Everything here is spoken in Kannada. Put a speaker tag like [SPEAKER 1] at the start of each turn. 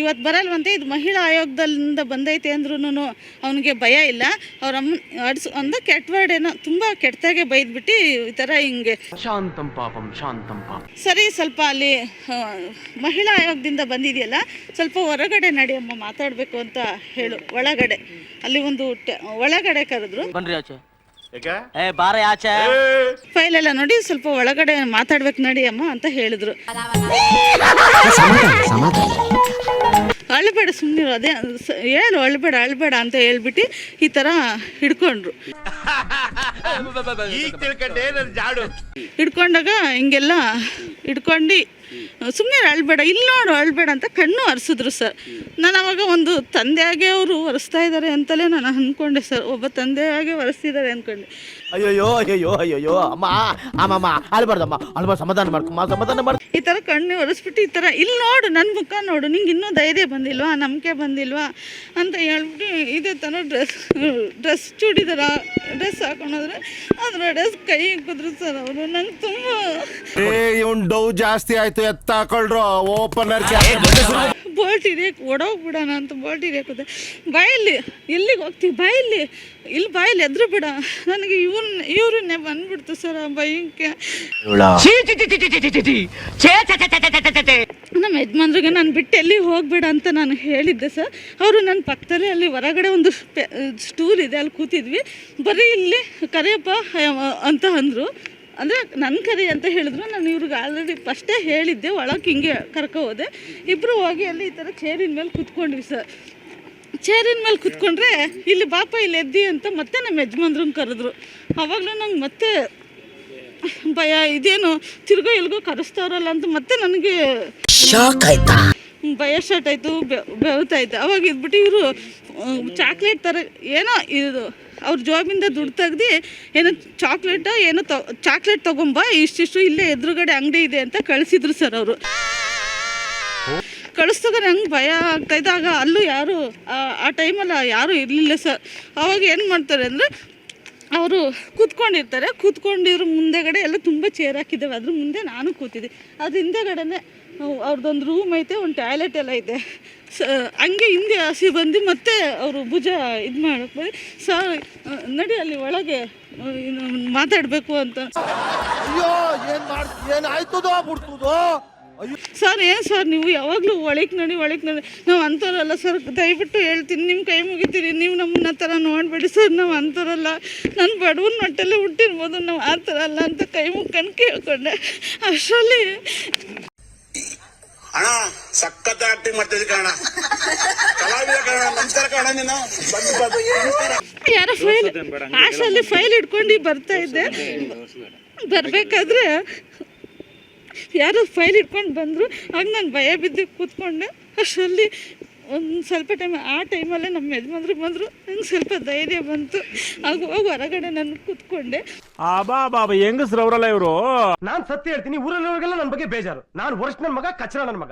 [SPEAKER 1] ಇವತ್ತು ಬರಲ್ವಂತೆ, ಇದು ಮಹಿಳಾ ಆಯೋಗದಿಂದ ಬಂದೈತೆ ಅಂದ್ರೂ ಅವನಿಗೆ ಭಯ ಇಲ್ಲ. ಅವ್ರ ಅಮ್ಮ ಒಂದು ಕೆಟ್ಟ ವರ್ಡ್ ಏನೋ ತುಂಬ ಕೆಟ್ಟದಾಗೆ ಬೈದ್ಬಿಟ್ಟು ಈ ಥರ ಹಿಂಗೆ
[SPEAKER 2] ಶಾಂತಂ ಪಾಪಂ ಶಾಂತಂ ಪಾಪ.
[SPEAKER 1] ಸರಿ, ಸ್ವಲ್ಪ ಅಲ್ಲಿ ಮಹಿಳಾ ಆಯೋಗದಿಂದ ಬಂದಿದೆಯಲ್ಲ, ಸ್ವಲ್ಪ ಹೊರಗಡೆ ನಡಿಯಮ್ಮ ಮಾತಾಡಬೇಕು ಅಂತ ಹೇಳು. ಒಳಗಡೆ ಅಲ್ಲಿ ಒಂದು ಒಳಗಡೆ ಕರೆದ್ರು. ಫೈಲ್ ಎಲ್ಲ ನೋಡಿ ಸ್ವಲ್ಪ ಒಳಗಡೆ ಮಾತಾಡ್ಬೇಕು ನಡಿಯಮ್ಮ ಅಂತ ಹೇಳಿದ್ರು. ಅಳ್ಬೇಡ ಸುಮ್ಮನಿರು, ಅದೇ ಹೇಳು, ಅಳ್ಬೇಡ ಅಂತ ಹೇಳ್ಬಿಟ್ಟು ಈ ಥರ ಹಿಡ್ಕೊಂಡ್ರು. ಹಿಡ್ಕೊಂಡಾಗ ಹಿಂಗೆಲ್ಲ ಹಿಡ್ಕೊಂಡು ಸುಮ್ಮನೆ ಅಳ್ಬೇಡ, ಇಲ್ಲಿ ನೋಡು ಅಳ್ಬೇಡ ಅಂತ ಕಣ್ಣು ಒರೆಸಿದ್ರು ಸರ್. ನಾನು ಅವಾಗ ಒಂದು ತಂದೆಯಾಗೆ ಅವರು ಒರೆಸ್ತಾ ಇದ್ದಾರೆ ಅಂತಲೇ ನಾನು ಅಂದ್ಕೊಂಡೆ ಸರ್. ಒಬ್ಬ ತಂದೆಯಾಗೆ ಒರೆಸ್ತಿದ್ದಾರೆ ಅಂದ್ಕೊಂಡೆ.
[SPEAKER 3] ಅಯ್ಯೋ ಅಮ್ಮ ಅಳ್ಬಾರ್ದಮ್ಮ, ಸಮಾಧಾನ ಮಾಡ್ಕೊ.
[SPEAKER 1] ಈ ಥರ ಕಣ್ಣು ಒರೆಸ್ಬಿಟ್ಟು ಈ ಥರ ಇಲ್ಲಿ ನೋಡು, ನನ್ನ ಮುಖ ನೋಡು, ನಿಂಗೆ ಇನ್ನೂ ಧೈರ್ಯ ಬಂದಿಲ್ವಾ, ನಂಬಿಕೆ ಬಂದಿಲ್ವಾ ಅಂತ ಹೇಳ್ಬಿಟ್ಟು ಇದೇ ಥರ ಡ್ರೆಸ್ ಚೂಡಿದಾರ ಡ್ರೆಸ್ ಹಾಕೊಂಡ್ರೆ ಅದ್ರ ಡ್ರೆಸ್ ಕೈ ಇಕ್ಕಿದ್ರು ಸರ್ ಅವರು. ನಂಗೆ ತುಂಬ
[SPEAKER 3] ಡೌ ಜಾಸ್ತಿ ಆಯ್ತು, ಎತ್ತ ಹಾಕೊಳ್ರು ಓಪನರ್
[SPEAKER 1] ಬೋಲ್ಟ್ ಹಿಡಿಯಕ್ಕೆ ಓಡೋಗ್ಬಿಡೋಣ ಅಂತ ಬೋಲ್ಟ್ ಹಿಡಿಯಕ್ಕೆ ಬಾಯಲ್ಲಿ ಎಲ್ಲಿಗೆ ಹೋಗ್ತೀವಿ, ಬಾಯಲ್ಲಿ ಎದ್ರು ಬಿಡ. ನನಗೆ ಇವ್ರನ್ನೇ ಬಂದ್ಬಿಡ್ತು ಸರ್ ಆ ಭಯಕ್ಕೆ. ನಮ್ಮ ಯಜಮಾನ್ರಿಗೆ ನಾನು ಬಿಟ್ಟು ಎಲ್ಲಿ ಹೋಗ್ಬೇಡ ಅಂತ ನಾನು ಹೇಳಿದ್ದೆ ಸರ್. ಅವರು ನನ್ನ ಪಕ್ಕದಲ್ಲೇ ಅಲ್ಲಿ ಹೊರಗಡೆ ಒಂದು ಸ್ಟೂಲ್ ಇದೆ, ಅಲ್ಲಿ ಕೂತಿದ್ವಿ. ಬರೀ ಇಲ್ಲಿ ಕರೆಯಪ್ಪ ಅಂತ ಅಂದರು. ಅಂದರೆ ನನ್ನ ಕರಿ ಅಂತ ಹೇಳಿದ್ರು. ನಾನು ಇವ್ರಿಗೆ ಆಲ್ರೆಡಿ ಫಸ್ಟೇ ಹೇಳಿದ್ದೆ, ಒಳಗೆ ಹಿಂಗೆ ಕರ್ಕೊ ಹೋದೆ. ಇಬ್ಬರು ಹೋಗಿ ಅಲ್ಲಿ ಈ ಥರ ಚೇರಿನ ಮೇಲೆ ಕೂತ್ಕೊಂಡ್ವಿ ಸರ್. ಚೇರಿನ ಮೇಲೆ ಕೂತ್ಕೊಂಡ್ರೆ ಇಲ್ಲಿ ಬಾಪ ಇಲ್ಲಿ ಎದ್ದಿ ಅಂತ ಮತ್ತೆ ನಮ್ಮ ಯಜಮಾನ್ರನ್ನ ಕರೆದ್ರು. ಆವಾಗಲೂ ನಂಗೆ ಮತ್ತೆ ಭಯ, ಇದೇನು ತಿರ್ಗೋ ಎಲ್ಗೋ ಕರೆಸ್ತಾರಲ್ಲ ಅಂತ ಮತ್ತೆ ನನಗೆ ಭಯ ಸ್ಟಾರ್ಟ್ ಆಯಿತು, ಬೆವ್ತಾಯಿತ್ತು. ಅವಾಗ ಇದ್ಬಿಟ್ಟು ಇವರು ಚಾಕ್ಲೇಟ್ ಥರ ಏನೋ ಇದು ಅವ್ರ ಜಾಬಿಂದ ದುಡ್ಡು ತೆಗ್ದು ಏನೋ ಚಾಕ್ಲೇಟ್ ತೊಗೊಂಬ, ಇಷ್ಟಿಷ್ಟು ಇಲ್ಲೇ ಎದುರುಗಡೆ ಅಂಗಡಿ ಇದೆ ಅಂತ ಕಳಿಸಿದ್ರು ಸರ್ ಅವರು. ಕಳಿಸ್ದಾಗ ನಂಗೆ ಭಯ ಆಗ್ತಾಯಿತ್ತು. ಆಗ ಅಲ್ಲೂ ಯಾರು ಆ ಟೈಮಲ್ಲಿ ಯಾರೂ ಇರಲಿಲ್ಲ ಸರ್. ಅವಾಗ ಏನು ಮಾಡ್ತಾರೆ ಅಂದರೆ ಅವರು ಕೂತ್ಕೊಂಡಿದ್ರು ಮುಂದೆಗಡೆ ಎಲ್ಲ ತುಂಬ ಚೇರ್ ಹಾಕಿದ್ದೇವೆ, ಅದ್ರ ಮುಂದೆ ನಾನು ಕೂತಿದ್ದೆ. ಅದ್ರ ಹಿಂದೆಗಡೆನೆ ಅವ್ರದ್ದೊಂದು ರೂಮ್ ಐತೆ, ಒಂದು ಟಾಯ್ಲೆಟ್ ಎಲ್ಲ ಇದೆ. ಹಂಗೆ ಹಿಂದೆ ಹಸಿ ಬಂದು ಮತ್ತೆ ಅವರು ಭುಜ ಇದು ಮಾಡಕ್ಕೆ ಸರ್ ನಡಿ ಅಲ್ಲಿ ಒಳಗೆ ಮಾತಾಡಬೇಕು ಅಂತ. ಸರ್ ಏನು ಸರ್ ನೀವು ಯಾವಾಗಲೂ ಒಳಗೆ ನಡಿ ನಾವು ಅಂಥವ್ರಲ್ಲ ಸರ್, ದಯವಿಟ್ಟು ಹೇಳ್ತೀನಿ, ನಿಮ್ಮ ಕೈ ಮುಗಿತೀರಿ, ನೀವು ನಮ್ಮನ್ನ ಥರ ನೋಡಬೇಡಿ ಸರ್, ನಾವು ಅಂಥವ್ರಲ್ಲ, ನಾನು ಬಡವನ ಮಟ್ಟಲ್ಲೇ ಹುಟ್ಟಿರ್ಬೋದು, ನಾವು ಆ ಥರ ಅಲ್ಲ ಅಂತ ಕೈ ಮುಗ್ಕೊಂಡು ಕೇಳ್ಕೊಂಡೆ. ಅಷ್ಟರಲ್ಲಿ
[SPEAKER 4] ಅಣ್ಣ ಸಖತ್ ಆಕ್ಟಿಂಗ್ ಮಾಡ್ತಿದ್ದೆ ಕಣ, ಕಲಾವಿದ ಕಣ, ನಮಸ್ಕಾರ ಕಣ. ನೀನು
[SPEAKER 1] ಯಾರೋ ಫೈಲ್ ಹಾಸ್ಟೆಲ್ಲಿ ಫೈಲ್ ಇಟ್ಕೊಂಡು ಬರ್ತಾ ಇದ್ದೆ. ಬರಬೇಕಾದ್ರೆ ಯಾರೋ ಫೈಲ್ ಇಟ್ಕೊಂಡು ಬಂದರು. ಆಗ ನಾನು ಭಯ ಬಿದ್ದು ಕೂತ್ಕೊಂಡೆ. ಅಷ್ಟರಲ್ಲಿ ಒಂದು ಸ್ವಲ್ಪ ಆ ಟೈಮಲ್ಲೇ ನಮ್ಮ ಯಜಮಾನ್ರು ಬಂದರು. ನಂಗೆ ಸ್ವಲ್ಪ ಧೈರ್ಯ ಬಂತು. ಆಗ ಹೋಗಿ ಹೊರಗಡೆ ನಾನು ಕೂತ್ಕೊಂಡೆ.
[SPEAKER 5] ಹೆಂಗಸ್ರು ಅವರಲ್ಲ ಇವರು. ನಾನು ಸತ್ಯ ಹೇಳ್ತೀನಿ, ಊರಲ್ಲಿರೋರಿಗೆಲ್ಲ ನನ್ನ ಬಗ್ಗೆ ಬೇಜಾರು. ನಾನು ವರ್ಷ ನನ್ನ ಮಗ, ಕಚ್ಚರ ನನ್ನ ಮಗ.